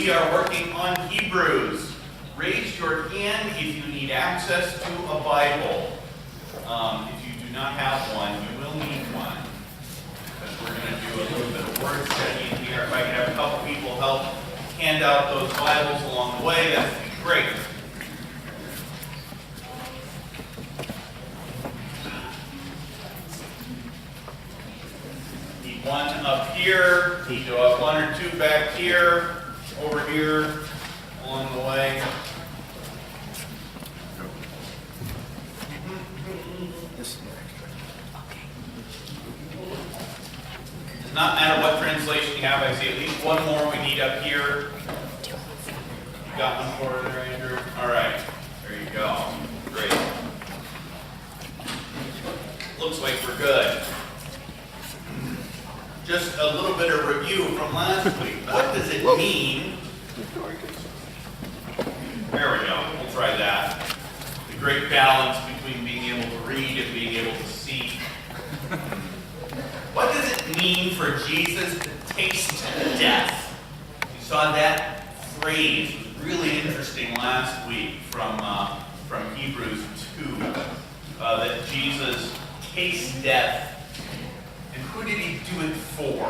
We are working on Hebrews. Raise your hand if you need access to a Bible. If you do not have one, you will need one. Because we're going to do a little bit of word study in here. If I can have a couple people help hand out those Bibles along the way, that would be great. Need one up here. Need to have one or two back here, over here, along the way. Does not matter what translation you have. I see at least one more we need up here. You got one for there, Andrew? All right. There you go. Great. Looks like we're good. Just a little bit of review from last week. What does it mean? There we go. We'll try that. The great balance between being able to read and being able to see. What does it mean for Jesus to taste death? You saw that phrase. It was really interesting last week from Hebrews 2, that Jesus tastes death. And who did he do it for? I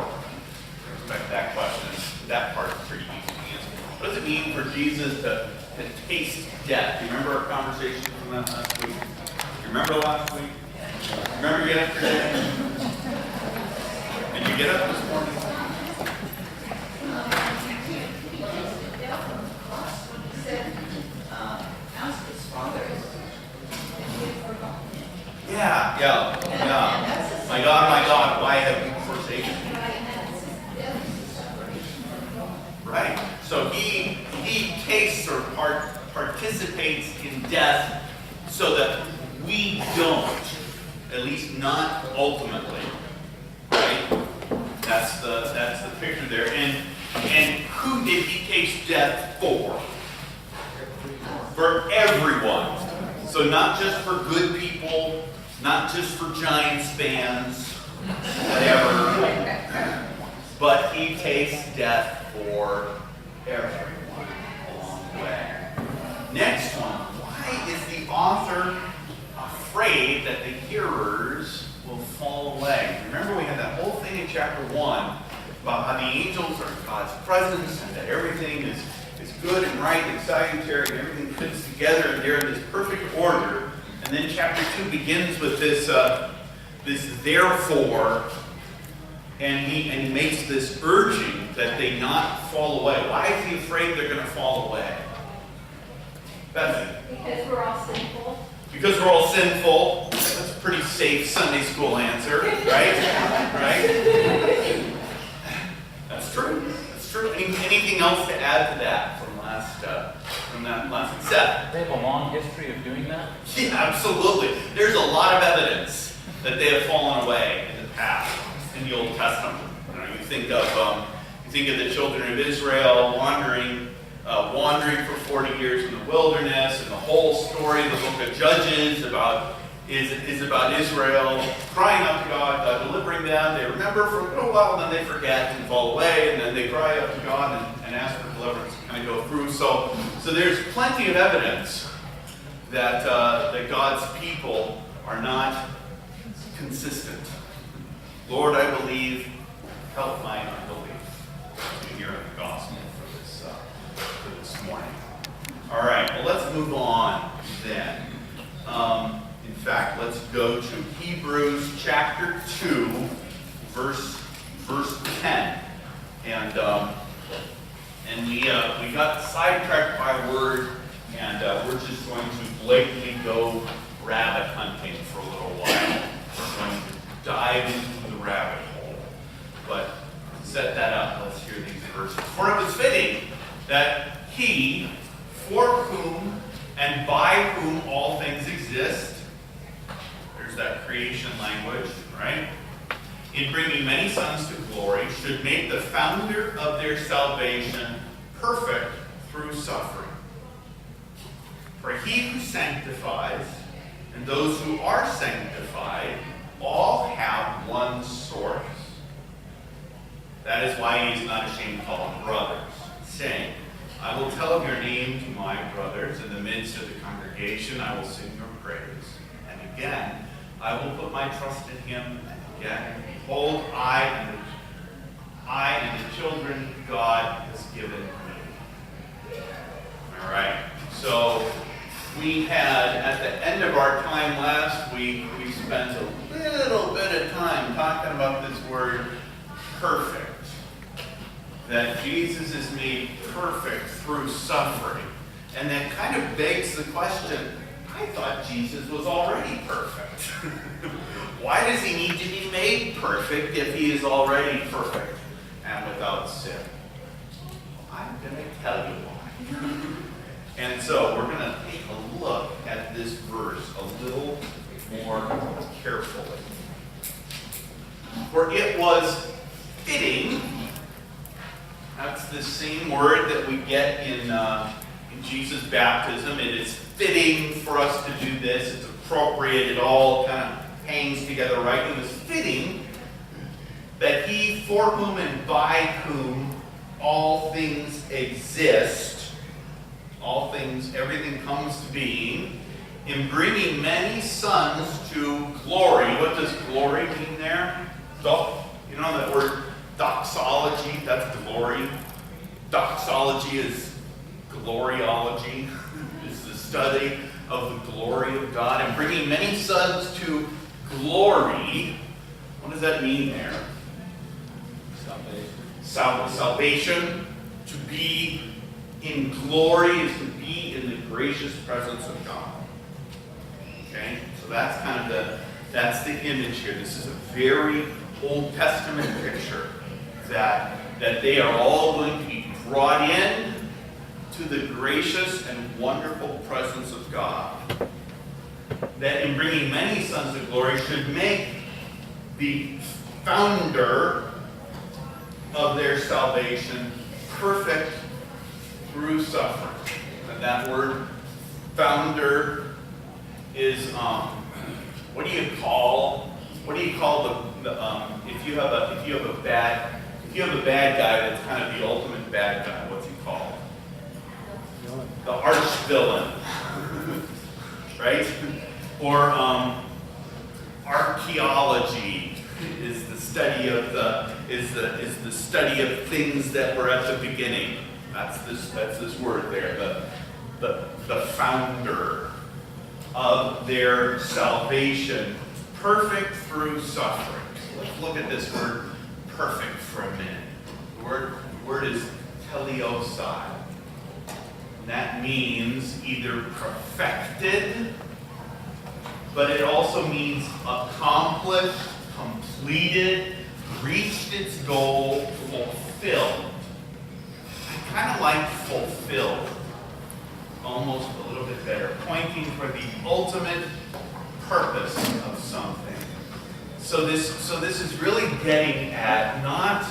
expect that question. That part is pretty easy to answer. What does it mean for Jesus to taste death? Do you remember our conversation from that last week? You remember last week? Remember yesterday? Did you get up this morning? Yeah. My God, why have you forsaken me? Right. So he tastes or participates in death so that we don't, at least not ultimately. Right? That's the picture there. And who did he taste death for? For everyone. So not just for good people, not just for Giants fans, whatever, but he tastes death for everyone along the way. Next one, why is the author afraid that the hearers will fall away? Remember we had that whole thing in chapter 1 about how the angels are God's presence and that everything is good and right and salutary and everything fits together and they're in this perfect order. And then chapter 2 begins with this therefore, and he makes this urging that they not fall away. Why is he afraid they're going to fall away? Betsy? Because we're all sinful. Because we're all sinful. That's a pretty safe Sunday school answer, right? Right? That's true. That's true. Anything else to add to that from that last set? They have a long history of doing that? Yeah, absolutely. There's a lot of evidence that they have fallen away in the past in the Old Testament. You think of the children of Israel wandering for 40 years in the wilderness, and the whole story of the book of Judges is about Israel crying out to God, delivering them. They remember for a little while, and then they forget and fall away, and then they cry out to God and ask for deliverance and kind of go through. So there's plenty of evidence that God's people are not consistent. Lord, I believe, help my unbelief. We hear the gospel for this morning. All right, well, let's move on then. In fact, let's go to Hebrews chapter 2, verse 10. And we got sidetracked by a word, and we're just going to blatantly go rabbit hunting for a little while. We're going to dive into the rabbit hole. But to set that up, let's hear these verses. For it was fitting that he, for whom and by whom all things exist, there's that creation language, right? In bringing many sons to glory, should make the founder of their salvation perfect through suffering. For he who sanctifies and those who are sanctified all have one source. That is why he is not ashamed to call them brothers, saying, I will tell of your name to my brothers. In the midst of the congregation, I will sing your praise. And again, I will put my trust in him. And again, behold, I and the children God has given me. All right. So we had, at the end of our time last week, we spent a little bit of time talking about this word perfect. That Jesus is made perfect through suffering. And that kind of begs the question, I thought Jesus was already perfect. Why does he need to be made perfect if he is already perfect and without sin? I'm going to tell you why. And so we're going to take a look at this verse a little more carefully. For it was fitting. That's the same word that we get in Jesus' baptism. It is fitting for us to do this. It's appropriate. It all kind of hangs together, right? It was fitting that he, for whom and by whom all things exist, all things, everything comes to being, in bringing many sons to glory. What does glory mean there? You know that word doxology? That's glory. Doxology is gloriology. It's the study of the glory of God. And bringing many sons to glory. What does that mean there? Salvation. To be in glory is to be in the gracious presence of God. Okay? So that's kind of that's the image here. This is a very Old Testament picture that they are all going to be brought in to the gracious and wonderful presence of God. That in bringing many sons to glory should make the founder of their salvation perfect through suffering. And that word founder is what do you call the if you have a bad guy that's kind of the ultimate bad guy, what's he called? The arch villain. Right? Or archaeology is the study of the study of things that were at the beginning. That's this word there, the founder of their salvation, perfect through suffering. So let's look at this word perfect for a minute. The word is teleosai. And that means either perfected, but it also means accomplished, completed, reached its goal, fulfilled. I kind of like fulfilled almost a little bit better, pointing for the ultimate purpose of something. So this is really getting at not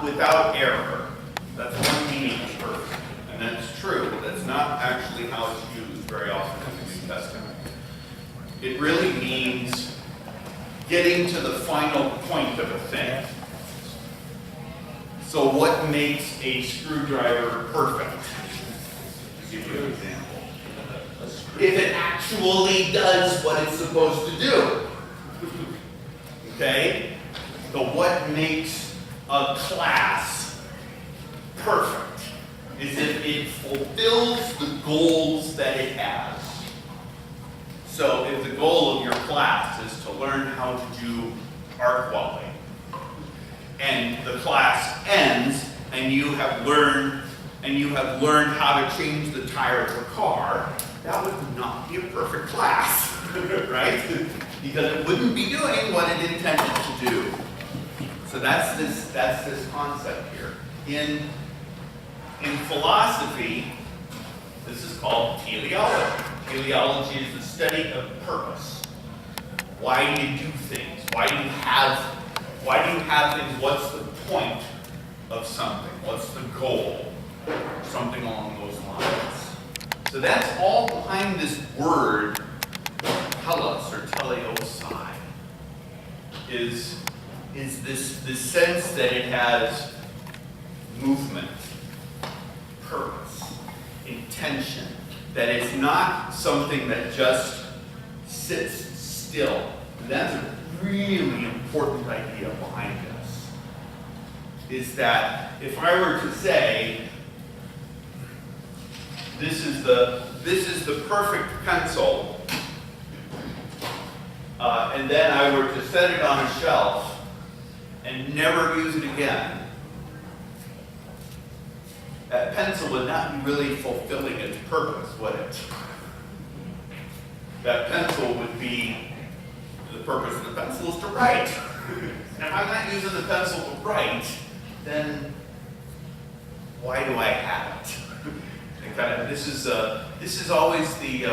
without error. That's one meaning of perfect, and that's true. That's not actually how it's used very often in the New Testament. It really means getting to the final point of a thing. So what makes a screwdriver perfect? I'll give you an example. If it actually does what it's supposed to do. Okay? So what makes a class perfect is if it fulfills the goals that it has. So if the goal of your class is to learn how to do arc welding, and the class ends, and you have learned how to change the tire of a car, that would not be a perfect class, right? Because it wouldn't be doing what it intended to do. So that's this concept here. In philosophy, this is called teleology. Teleology is the study of purpose. Why do you do things? Why do you have things? What's the point of something? What's the goal? Something along those lines. So that's all behind this word, telos or teleosai, is this sense that it has movement, tension. That it's not something that just sits still. And that's a really important idea behind this. Is that if I were to say, this is the perfect pencil, and then I were to set it on a shelf and never use it again, that pencil would not be really fulfilling its purpose, would it? That pencil would be, the purpose of the pencil is to write. And if I'm not using the pencil to write, then why do I have it? And kind of, this is always the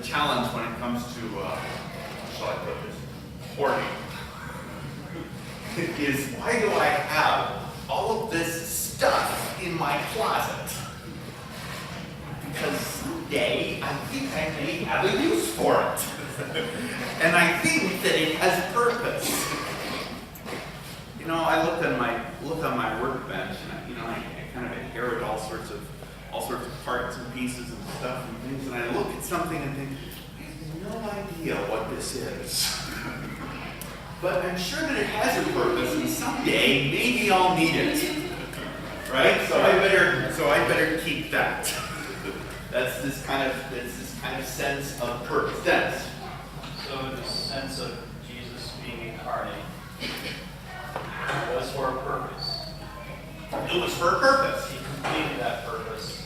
challenge when it comes to, how shall I put this, hoarding. Is why do I have all of this stuff in my closet? Because someday I think I may have a use for it. And I think that it has purpose. You know, I look on my workbench, and I kind of inherit all sorts of parts and pieces and stuff and things, and I look at something and think, I have no idea what this is. But I'm sure that it has a purpose, and someday maybe I'll need it. Right? So I better keep that. That's this kind of sense of purpose. Dennis. So in the sense of Jesus being incarnate, it was for a purpose. It was for a purpose. He completed that purpose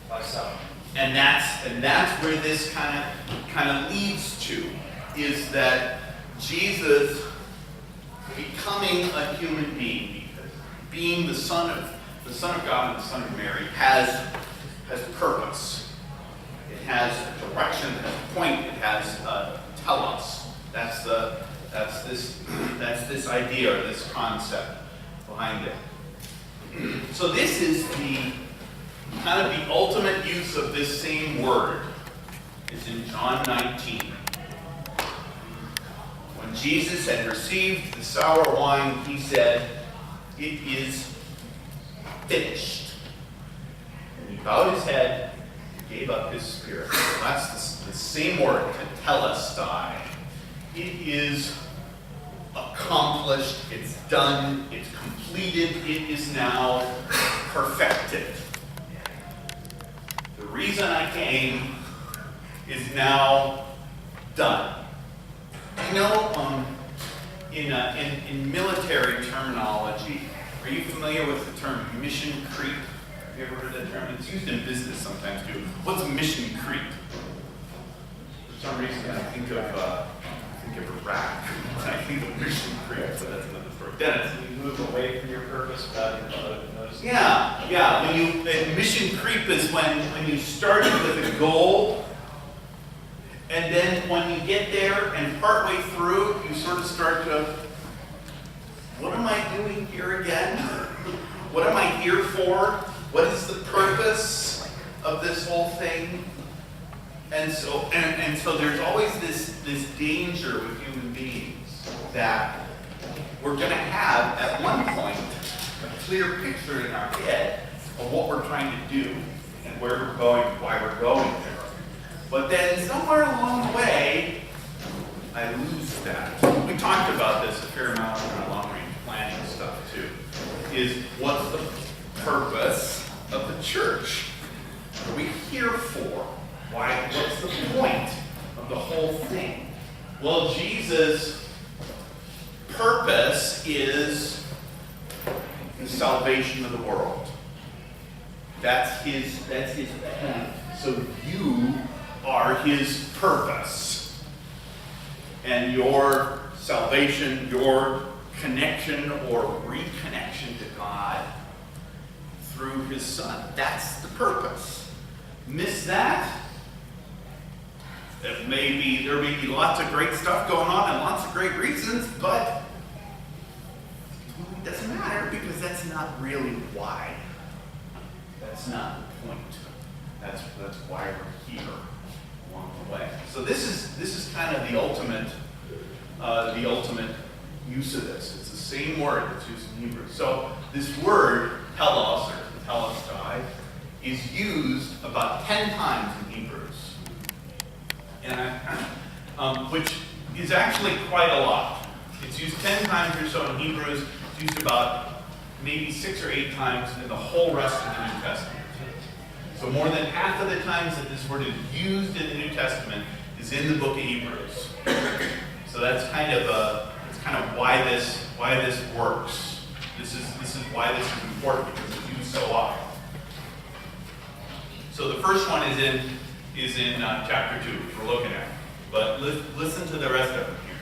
by suffering. And that's where this kind of leads to, is that Jesus becoming a human being, being the Son of God and the Son of Mary, has purpose. It has direction, it has point, it has telos. That's this idea or this concept behind it. So this is the kind of the ultimate use of this same word. It's in John 19. When Jesus had received the sour wine, he said, "It is finished." And he bowed his head and gave up his spirit. So that's the same word, tetelestai. It is accomplished, it's done, it's completed, it is now perfected. The reason I came is now done. You know, in military terminology, are you familiar with the term mission creep? Have you ever heard that term? It's used in business sometimes too. What's mission creep? For some reason, I think of Iraq. I think of mission creep, so that's another story. Dennis. You move away from your purpose without noticing. Yeah. Mission creep is when you started with a goal, and then when you get there and partway through, you sort of start to, what am I doing here again? What am I here for? What is the purpose of this whole thing? And so there's always this danger with human beings that we're going to have at one point a clear picture in our head of what we're trying to do and where we're going, why we're going there. But then somewhere along the way, I lose that. We talked about this a fair amount in our long-range planning stuff too. Is what's the purpose of the church? What are we here for? Why? What's the point of the whole thing? Well, Jesus' purpose is the salvation of the world. That's his plan. So you are his purpose. And your salvation, your connection or reconnection to God through his Son. That's the purpose. Miss that? There may be lots of great stuff going on and lots of great reasons, but it doesn't matter because that's not really why. That's not the point. That's why we're here along the way. So this is kind of the ultimate use of this. It's the same word that's used in Hebrew. So this word telos or telestai is used about 10 times in Hebrews, which is actually quite a lot. It's used 10 times or so in Hebrews. It's used about maybe 6 or 8 times in the whole rest of the New Testament. So more than half of the times that this word is used in the New Testament is in the book of Hebrews. So that's kind of why this works. This is why this is important, because it's used so often. So the first one is in chapter 2, which we're looking at. But listen to the rest of it here.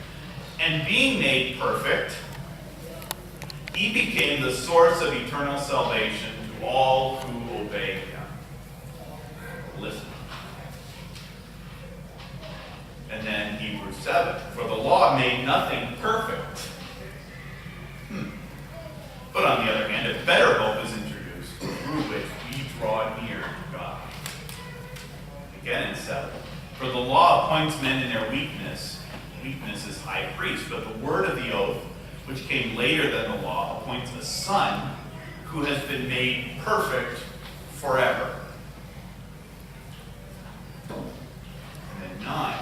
And being made perfect, he became the source of eternal salvation to all who obey him. Listen. And then Hebrews 7. For the law made nothing perfect. But on the other hand, a better hope is introduced, through which we draw near to God. Again in 7. For the law appoints men in their weakness. Weakness is high priest. But the word of the oath, which came later than the law, appoints a son who has been made perfect forever. And then 9,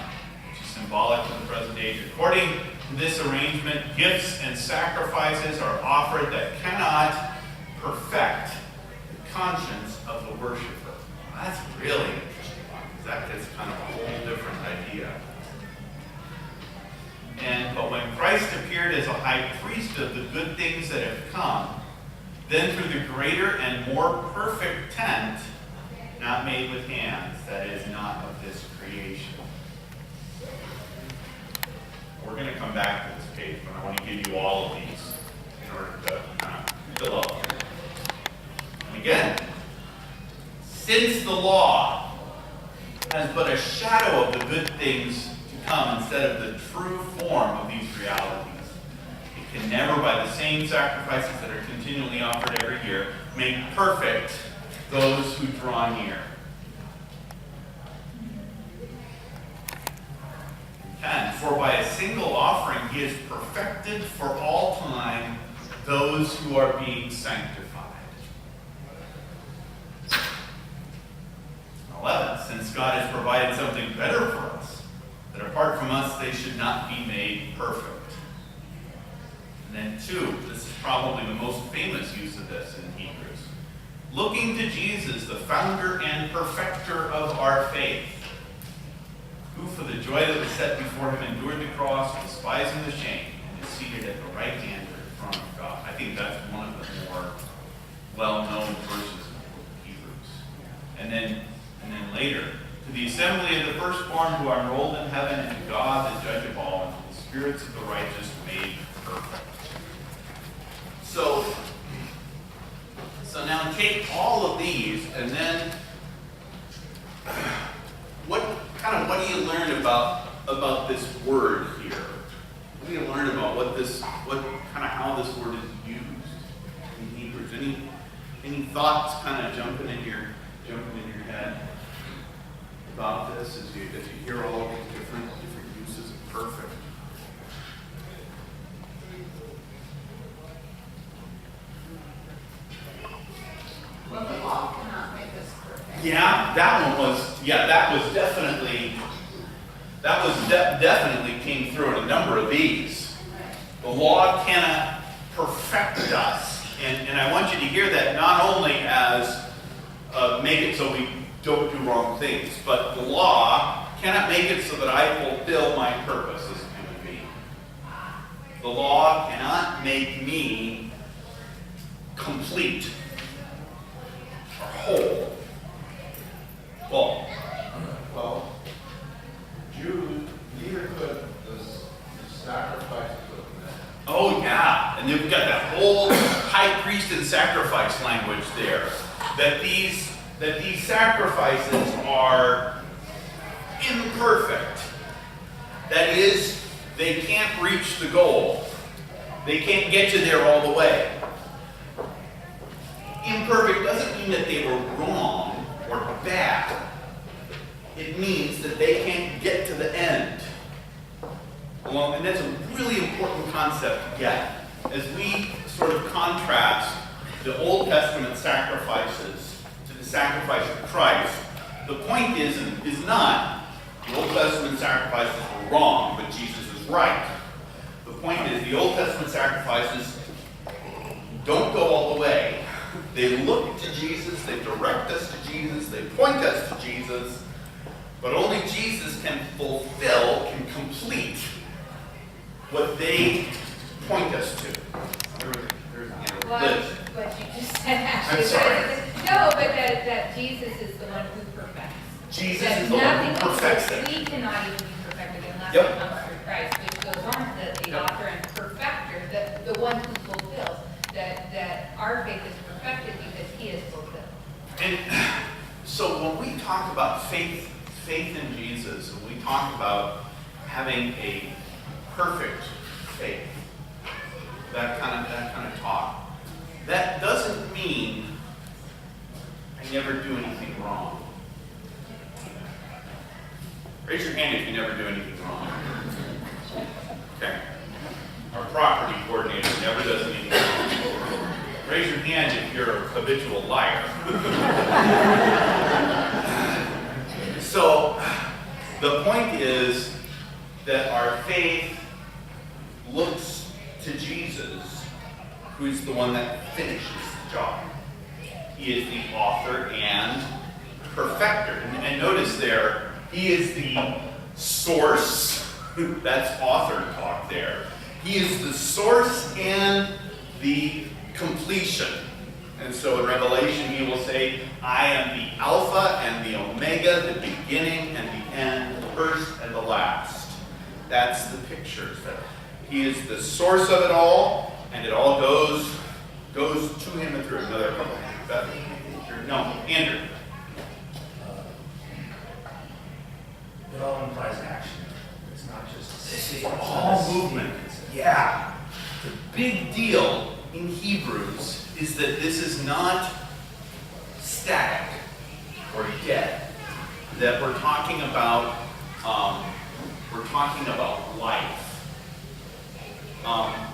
which is symbolic of the present age. According to this arrangement, gifts and sacrifices are offered that cannot perfect the conscience of the worshiper. Well, that's really interesting, because that gets kind of a whole different idea. But when Christ appeared as a high priest of the good things that have come, then through the greater and more perfect tent, not made with hands, that is, not of this creation. We're going to come back to this page, but I want to give you all of these in order to kind of fill up. And again, since the law has but a shadow of the good things to come instead of the true form of these realities, it can never, by the same sacrifices that are continually offered every year, make perfect those who draw near. 10. For by a single offering he has perfected for all time those who are being sanctified. 11. Since God has provided something better for us, that apart from us they should not be made perfect. And then 2. This is probably the most famous use of this in Hebrews. Looking to Jesus, the founder and perfecter of our faith, who for the joy that was set before him endured the cross, despising the shame, and is seated at the right hand of the throne of God. I think that's one of the more well-known verses in the book of Hebrews. And then later, to the assembly of the firstborn who are enrolled in heaven, and to God, the judge of all, and to the spirits of the righteous made perfect. So now take all of these, and then what do you learn about this word here? What do you learn about how this word is used in Hebrews? Any thoughts kind of jumping in your head about this as you hear all of these different uses of perfect? Well, the law cannot make us perfect. Yeah, that definitely came through in a number of these. The law cannot perfect us. And I want you to hear that not only as make it so we don't do wrong things, but the law cannot make it so that I fulfill my purpose as a human being. The law cannot make me complete or whole. Well, Jews, neither could the sacrifices of men. Oh yeah, and then we've got that whole high priest and sacrifice language there. That these sacrifices are imperfect. That is, they can't reach the goal. They can't get you there all the way. Imperfect doesn't mean that they were wrong or bad. It means that they can't get to the end. Well, and that's a really important concept to get. As we sort of contrast the Old Testament sacrifices to the sacrifice of Christ. The point is not the Old Testament sacrifices were wrong, but Jesus is right. The point is the Old Testament sacrifices don't go all the way. They look to Jesus, they direct us to Jesus, they point us to Jesus, but only Jesus can fulfill, can complete what they point us to. Well, Liz. what you just said actually. I'm sorry. No, but that Jesus is the one who perfects. Jesus That is the one who nothing perfects else- it. We cannot even be perfected unless Yep. it comes through Christ, which goes on to the author and perfecter, the one who fulfills, that our faith is perfected because he is fulfilled. And so when we talk about faith in Jesus, when we talk about having a perfect faith, that kind of talk, that doesn't mean I never do anything wrong. Raise your hand if you never do anything wrong. Okay. Our property coordinator never does anything wrong. Raise your hand if you're a habitual liar. So, the point is that our faith looks to Jesus, who's the one that finishes the job. He is the author and perfecter. And notice there, he is the source. That's author talk there. He is the source and the completion. And so in Revelation he will say, I am the Alpha and the Omega, the beginning and the end, the first and the last. That's the picture. That he is the source of it all, and it all goes to him and through. Another couple. No, Andrew. It all implies action. It's not just This is all movement. Yeah. The big deal in Hebrews is that this is not static or dead. That we're talking about life.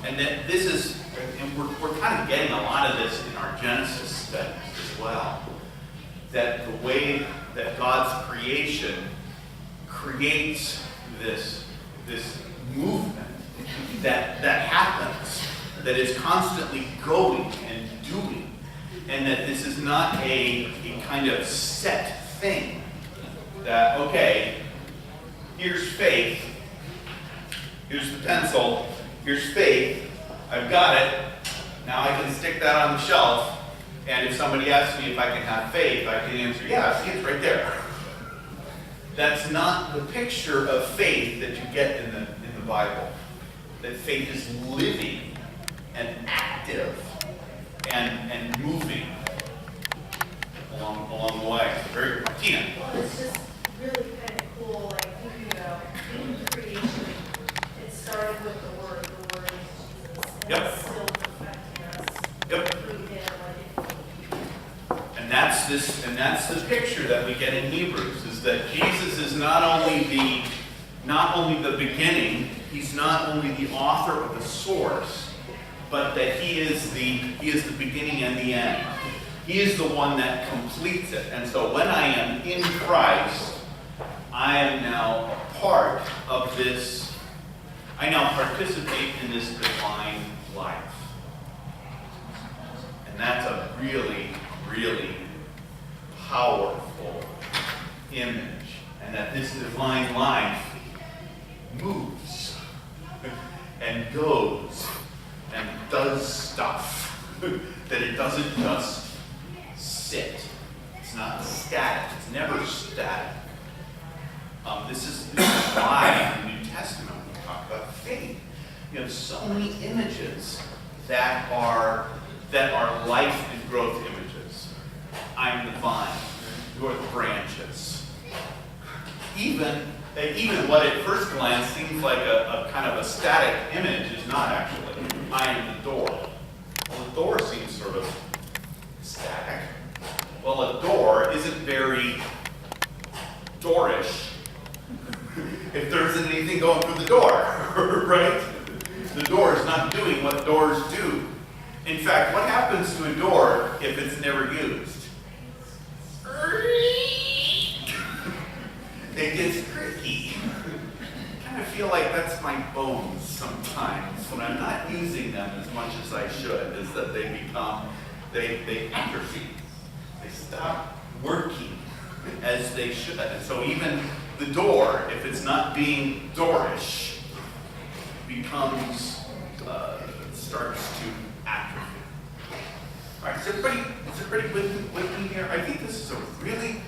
And that this is, and we're kind of getting a lot of this in our Genesis studies as well. That the way that God's creation creates this movement that happens, that is constantly going and doing, and that this is not a kind of set thing. That, okay, here's faith, here's the pencil, here's faith, I've got it, now I can stick that on the shelf, and if somebody asks me if I can have faith, I can answer, yeah, see, it's right there. That's not the picture of faith that you get in the Bible. That faith is living and active and moving along the way. Very good. Tina. Well, it's just really kind of cool, like thinking about in creation, it started with the Word is Jesus, and Yep. it's still perfecting us Yep. through Him. And that's the picture that we get in Hebrews, is that Jesus is not only the beginning, he's not only the author of the source, but that he is the beginning and the end. He is the one that completes it. And so when I am in Christ, I am now a part of this, I now participate in this divine life. And that's a really, really powerful image. And that this divine life moves and goes and does stuff. That it doesn't just sit. It's not static. It's never static. This is why in the New Testament when we talk about faith, you have so many images that are life and growth images. I'm the vine. You are the branches. Even what at first glance seems like a kind of a static image is not actually. I am the door. Well, the door seems sort of static. Well, a door isn't very doorish if there isn't anything going through the door, right? The door is not doing what doors do. In fact, what happens to a door if it's never used? using them as much as I should, is that they become, they atrophy. They stop working as they should. And so even the door, if it's not being doorish, becomes, starts to atrophy. All right, is everybody with me here? I think this is a really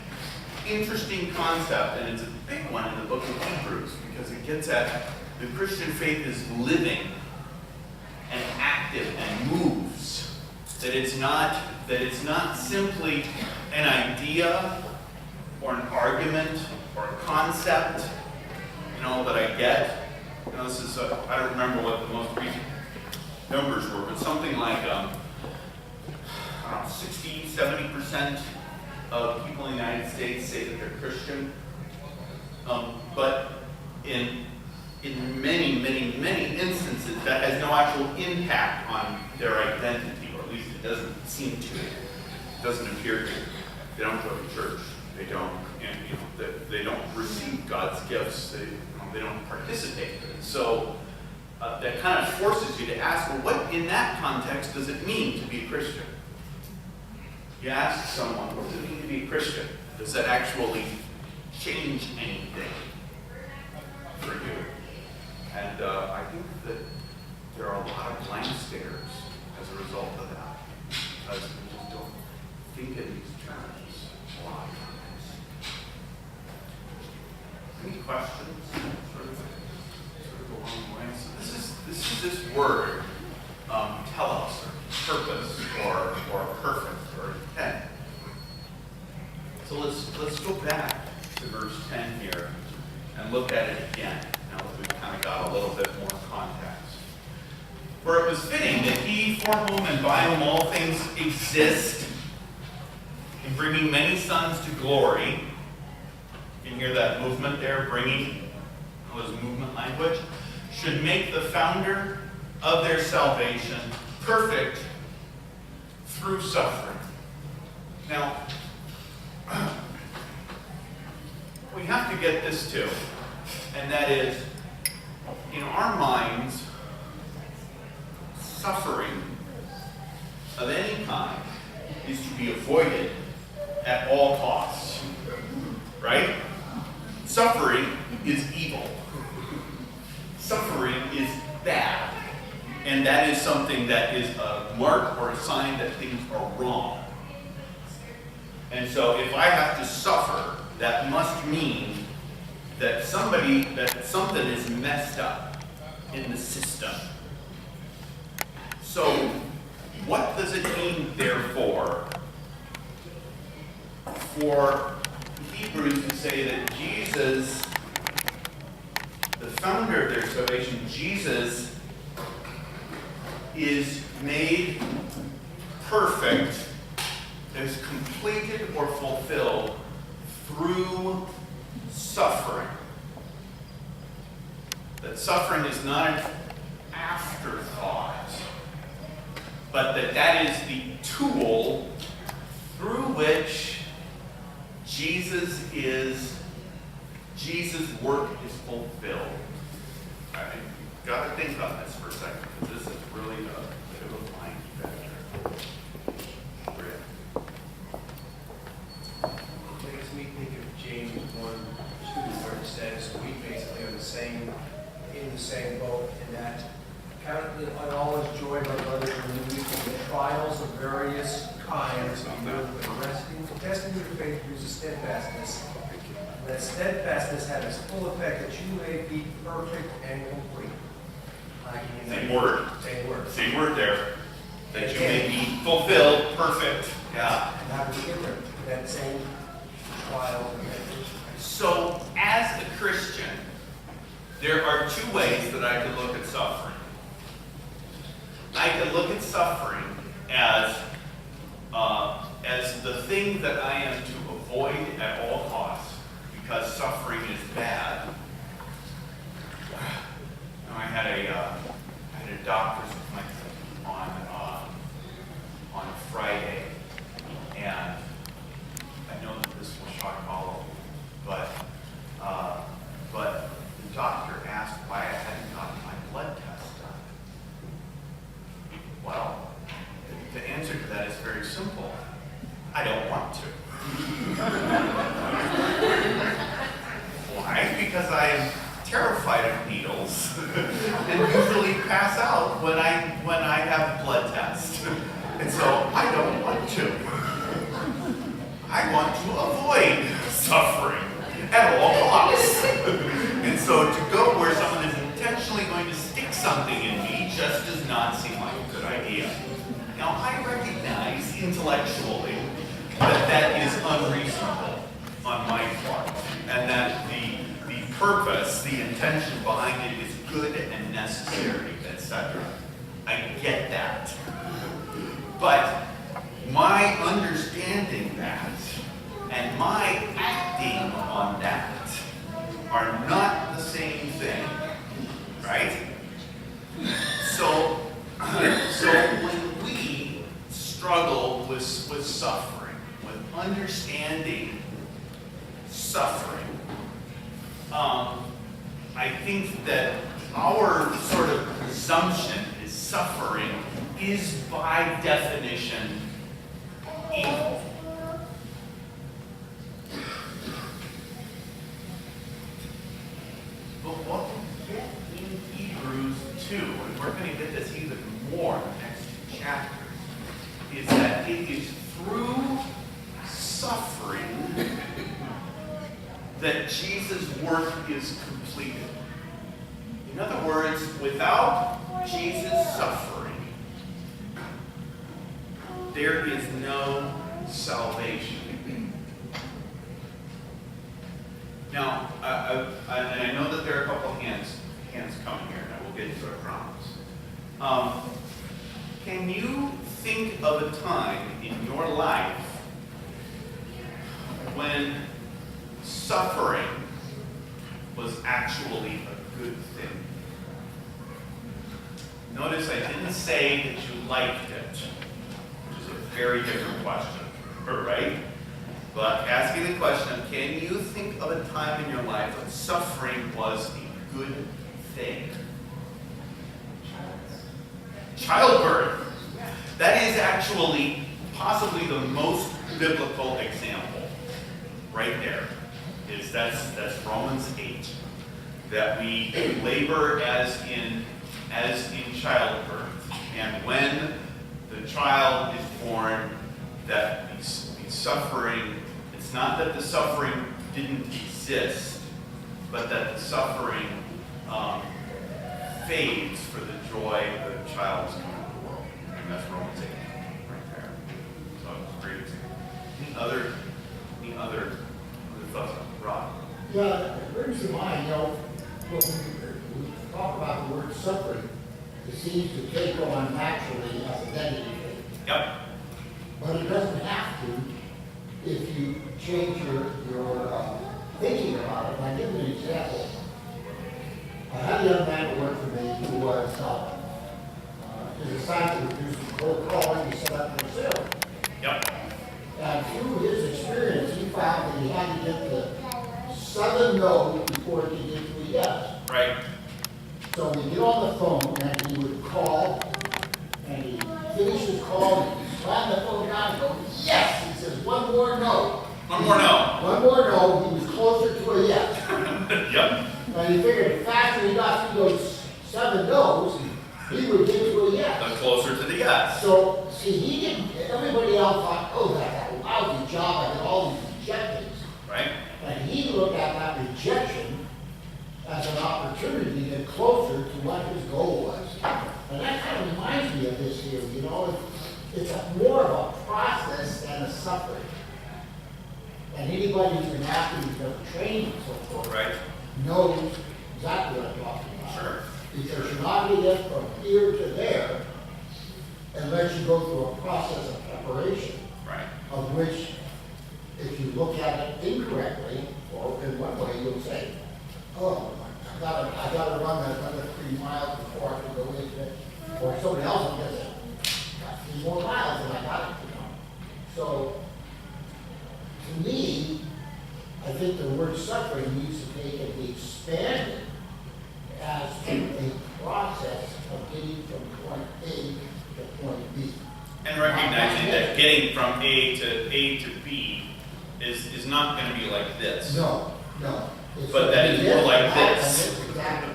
interesting concept, and it's a big one in the book of Hebrews, because it gets at the Christian faith is living and active and moves. That it's not simply an idea or an argument or a concept, that I get. This is I don't remember what the most recent numbers were, but something like 60-70% of people in the United States say that they're Christian, but in many instances that has no actual impact on their identity, or at least it doesn't seem to. It doesn't appear to. They don't go to church. They don't, they don't receive God's gifts. They don't participate. And so that kind of forces you to ask, well, what in that context does it mean to be a Christian? You ask someone, what does it mean to be a Christian? Does that actually change anything for you? And I think that there are a lot of blank stares as a result of that, because we just don't think in these terms a lot of times. Any questions? Sort of along the way. So this is this word, telos, or purpose, or perfect, or intent. So let's go back to verse 10 here and look at it again. Now that we've kind of got a little bit more context. For it was fitting that he, for whom and by whom all things exist, in bringing many sons to glory. You can hear that movement there, bringing, was movement language, should make the founder of their salvation perfect through suffering. Now, we have to get this too, and that is, in our minds, suffering of any kind is to be avoided at all costs, right? Suffering is evil. Suffering is bad. And that is something that is a mark or a sign that things are wrong. And so if I have to suffer, that must mean that something is messed up in the system. So what does it mean, therefore, for Hebrews to say that Jesus, the founder of their salvation, Jesus is made perfect, is completed or fulfilled through suffering? That suffering is not an afterthought, but that is the tool through which Jesus' work is fulfilled. I mean, you've got to think on this for a second, because this is really a bit of a mind bender. It makes me think of James 1:2, where it says we basically are in the same boat, in that count it all as joy, my brothers, when you meet the trials of various kinds, testing your faith produces steadfastness. That steadfastness has its full effect, that you may be perfect and complete. Same word. Same word. Same word there. That you may be fulfilled, perfect. Yeah. And how do we get there? That same trial and temptation. So, as a Christian, there are two ways that I can look at suffering. I can look at suffering as the thing that I am to avoid at all costs, because suffering is bad. I had a doctor's appointment on Friday, and I know that this will shock all of you, but the doctor asked why I hadn't gotten my blood test done. I don't want to. Why? Because I am terrified of needles and usually pass out when I have a blood test. And so I don't want to. I want to avoid suffering at all costs. And so to go where someone is intentionally going to stick something in me just does not seem like a good idea. Now, I recognize intellectually that that is unreasonable on my part, and that the purpose, the intention behind it is good and necessary, etc. I get that. But my understanding that and my acting on that are not the same thing, right? So when we struggle with suffering, with understanding suffering, I think that our sort of presumption is suffering is by definition evil. But what we get in Hebrews 2, and we're going to get this even more in the next two chapters, is that it is through suffering that Jesus' work is completed. In other words, without Jesus' suffering, there is no salvation. Now, and I know that there are a couple of hands coming here, and I will get to it, I promise. Can you think of a time in your life when suffering was actually a good thing? Notice I didn't say that you liked it, which is a very different question, right? But asking the question, can you think of a time in your life when suffering was a good thing? Childbirth. That is actually possibly the most biblical example. Right there. That's Romans 8. That we labor as in childbirth. And when the child is born, that the suffering, it's not that the suffering didn't exist, but that the suffering fades for the joy that the child is coming to the world. And that's Romans 8 right there. So it's a great example. Any other thoughts on Rod? Yeah, it brings to mind, when we talk about the word suffering, it seems to take on naturally as a negative thing. Yep. But it doesn't have to if you change your thinking about it. And I give you an example. I had a young man that worked for me who was his assignment was to do cold calling, he set up for sale. Yep. And through his experience, he found that he had to get the 7 no's before he could get to a yes. Right. So we get on the phone, and he would call, and he finished his call, and he slammed the phone down and go, yes! He says, one more no. One more no. One more no, he was closer to a yes. Yep. And he figured the faster he got through those 7 no's, he would get to a yes. The closer to the yes. So, see, he didn't, everybody else thought, oh, that's a lousy job, I did all these rejections. Right. And he looked at that rejection as an opportunity to get closer to what his goal was. And that kind of reminds me of this here, it's more of a process than a suffering. And anybody who's been after who's done training and so forth Right. knows exactly what I'm talking about. Sure. Because you're not going to get from here to there unless you go through a process of preparation, Right. of which, if you look at it incorrectly, or in one way, you'll say, oh, I gotta run another 3 miles before I can go into it. Or somebody else will say, got 3 more miles and I got it, So, to me, I think the word suffering needs to be expanded as a process of getting from point A to point B. And recognizing that getting from A to A to B is not going to be like this. No. It's But that is more like this. Exactly.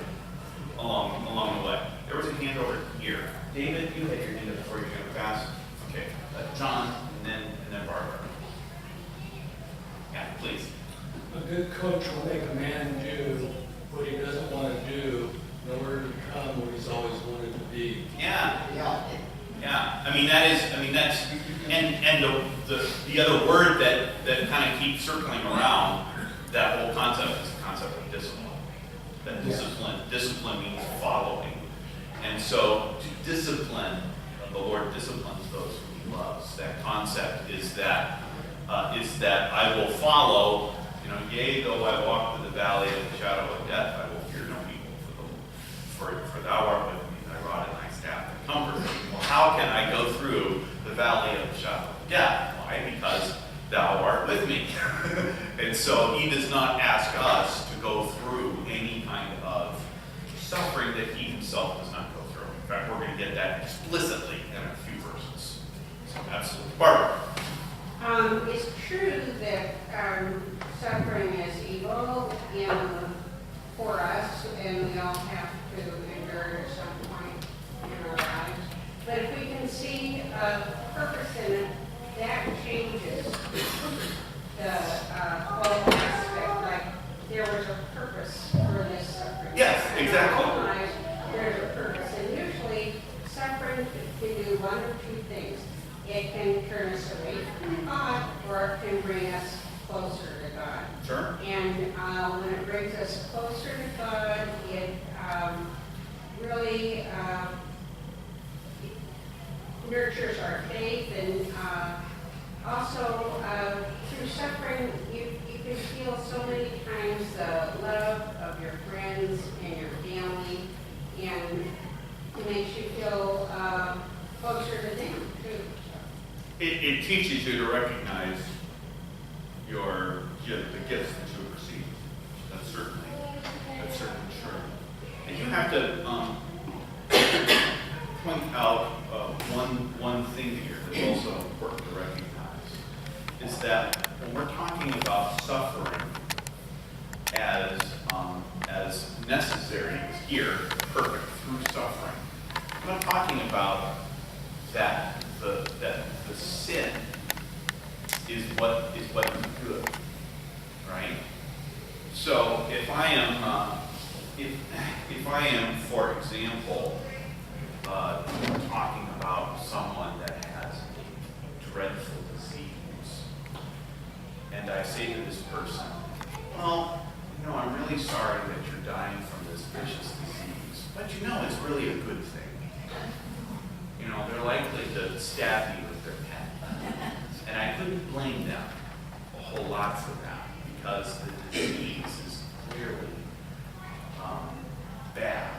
Along the way. There was a hand over here. David, you had your hand up before you were going to pass. Okay. John, and then Barbara. Yeah, please. A good coach will make a man do what he doesn't want to do in order to become what he's always wanted to be. Yeah. Yeah. I mean, that's, and the other word that kind of keeps circling around that whole concept is the concept of discipline. That discipline means following. And so to discipline, the Lord disciplines those whom he loves. That concept is that I will follow, yea, though I walk through the valley of the shadow of death, I will fear no evil, for thou art with me, thy rod and thy staff that comfort me. Well, how can I go through the valley of the shadow of death? Why? Because thou art with me. And so he does not ask us to go through any kind of suffering that he himself does not go through. In fact, we're going to get that explicitly in a few verses. So absolutely. Barbara. It's true that suffering is evil for us, and we all have to endure it at some point in our lives. But if we can see a purpose in it, that changes the whole aspect. Like there was a purpose for this suffering. Yes, exactly. In our own lives, there's a purpose, and usually suffering can do one or two things. It can turn us away from God, or it can bring us closer to God. Sure. And when it brings us closer to God, it really nurtures our faith, and also through suffering, you can feel so many times the love of your friends and your family, and it makes you feel closer to them too. It teaches you to recognize the gifts that you have received. That's certainly true. And you have to point out one thing here that's also important to recognize, is that when we're talking about suffering as necessary, as here, perfect through suffering, I'm not talking about that the sin is what is good, right? So if I am, for example, talking about someone that has a dreadful disease, and I say to this person, well, I'm really sorry that you're dying from this vicious disease, but it's really a good thing. They're likely to stab me with their pen. And I couldn't blame them a whole lot for that, because the disease is clearly bad.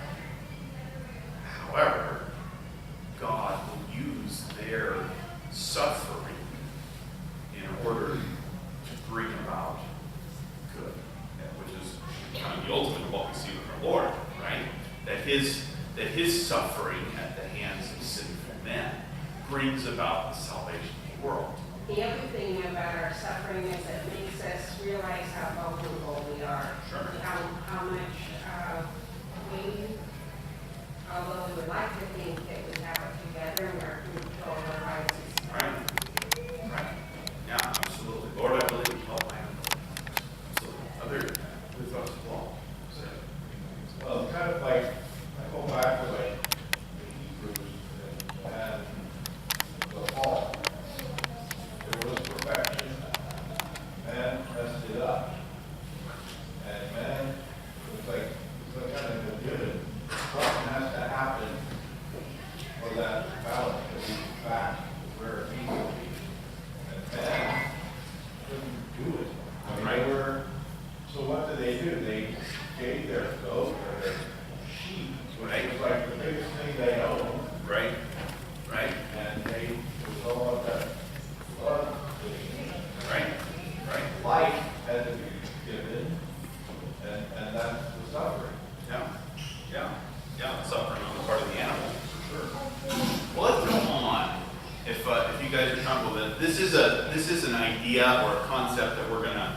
However, God will use their suffering in order to bring about good, which is kind of the ultimate of what we see with our Lord, right? That his suffering at the hands of sinful men brings about the salvation of the world. The other thing about our suffering is it makes us realize how vulnerable we are. Sure. How much although we would like to think that we have it together and we're in control of our lives. Right. Yeah, absolutely. Lord, I believe you help my absolutely. Other thoughts as well? Well, kind of like, I go back to like Hebrews and the fall. There was perfection. Man messed it up. idea or a concept that we're gonna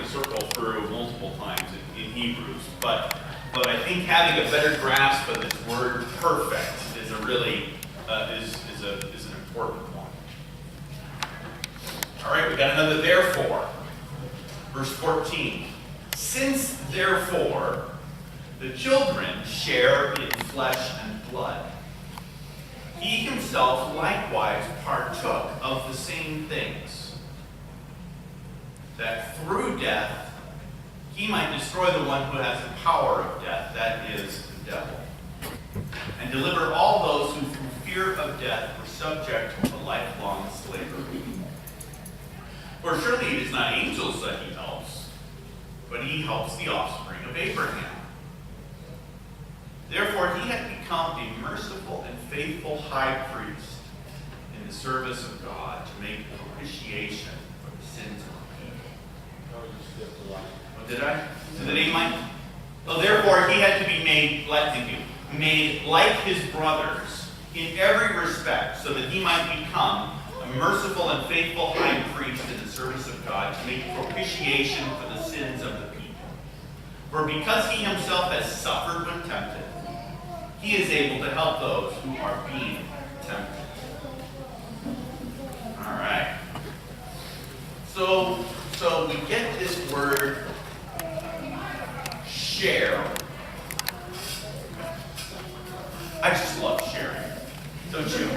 circle through multiple times in Hebrews. But I think having a better grasp of this word "perfect" is a really is an important one. All right, we got another therefore. Verse 14. Since therefore the children share in flesh and blood, he himself likewise partook of the same things, that through death he might destroy the one who has the power of death, that is, the devil, and deliver all those who through fear of death were subject to lifelong slavery. For surely it is not angels that he helps, but he helps the offspring of Abraham. Therefore he had become a merciful and faithful high priest in the service of God to make propitiation for the sins of the people. What did I? So the name Mike? So therefore he had to be made like his brothers in every respect, so that he might become a merciful and faithful high priest in the service of God to make propitiation for the sins of the people. For because he himself has suffered when tempted, he is able to help those who are being tempted. All right. So we get this word share. I just love sharing, don't you?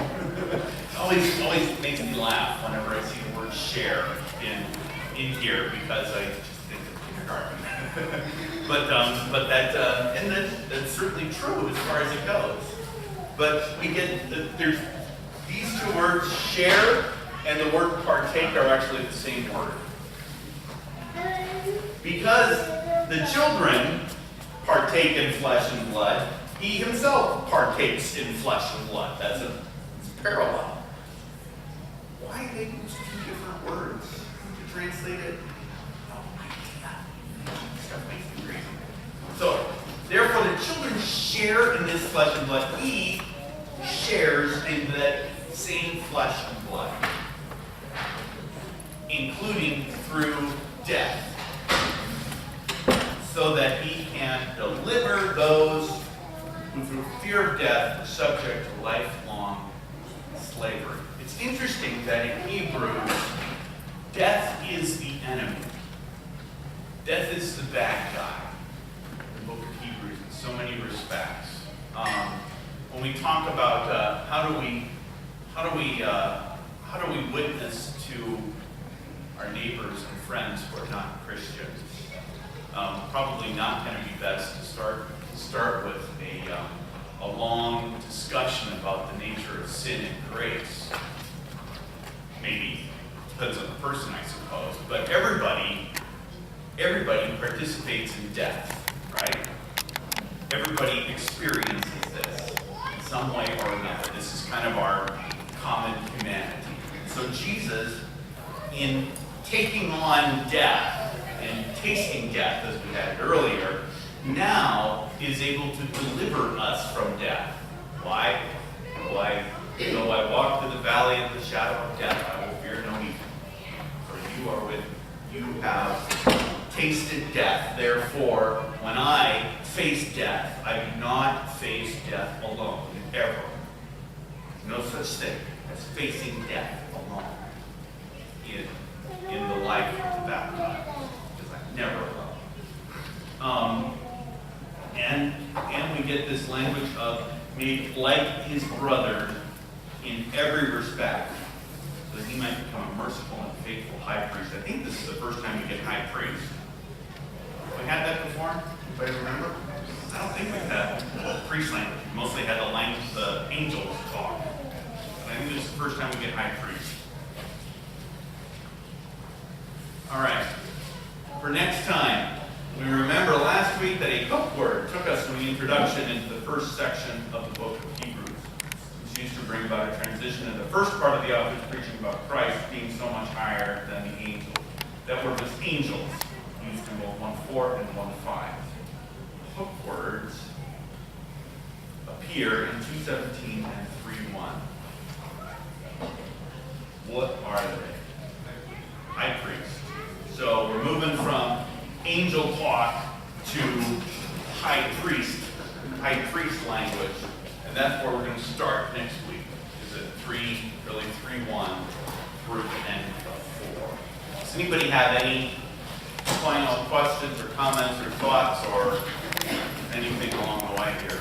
Always makes me laugh whenever I see the word share in here, because I just think of kindergarten. but that's certainly true as far as it goes. But we get there's these two words, share and the word partake, are actually the same word. Because the children partake in flesh and blood, he himself partakes in flesh and blood. It's a parallel. Why they use two different words to translate it? No idea. Stuff makes me crazy. So, therefore, the children share in this flesh and blood. He shares in that same flesh and blood, including through death, so that he can deliver those who through fear of death are subject to lifelong slavery. It's interesting that in Hebrews, death is the enemy. Death is the bad guy in the book of Hebrews in so many respects. When we talk about how do we witness to our neighbors and friends who are not Christians, probably not going to be best to start with a long discussion about the nature of sin and grace. Maybe depends on the person, I suppose. But everybody participates in death, right? Everybody experiences this in some way or another. This is kind of our common humanity. So Jesus, in taking on death and tasting death, as we had earlier, now is able to deliver us from death. Why? Though I walk through the valley of the shadow of death, I will fear no evil. For you are with me. You have tasted death. Therefore, when I face death, I do not face death alone, ever. No such thing as facing death alone in the life of the baptized, because I'm never alone. And we get this language of made like his brother in every respect, so that he might become a merciful and faithful high priest. I think this is the first time we get high priest. Have we had that before? Anybody remember? I don't think we've had priest language. We mostly had the angels talk. But I think this is the first time we get high priest. All right. For next time, we remember last week that a hook word took us from the introduction into the first section of the book of Hebrews, which used to bring about a transition in the first part of the author's preaching about Christ being so much higher than the angels. That word was angels, used in both 1:4 and 1:5. Hook words appear in 2:17 and 3:1. What are they? angel talk to high priest language. And that's where we're going to start next week. Is it 3:1 through the end of 4. Does anybody have any final questions or comments or thoughts or anything along the way here?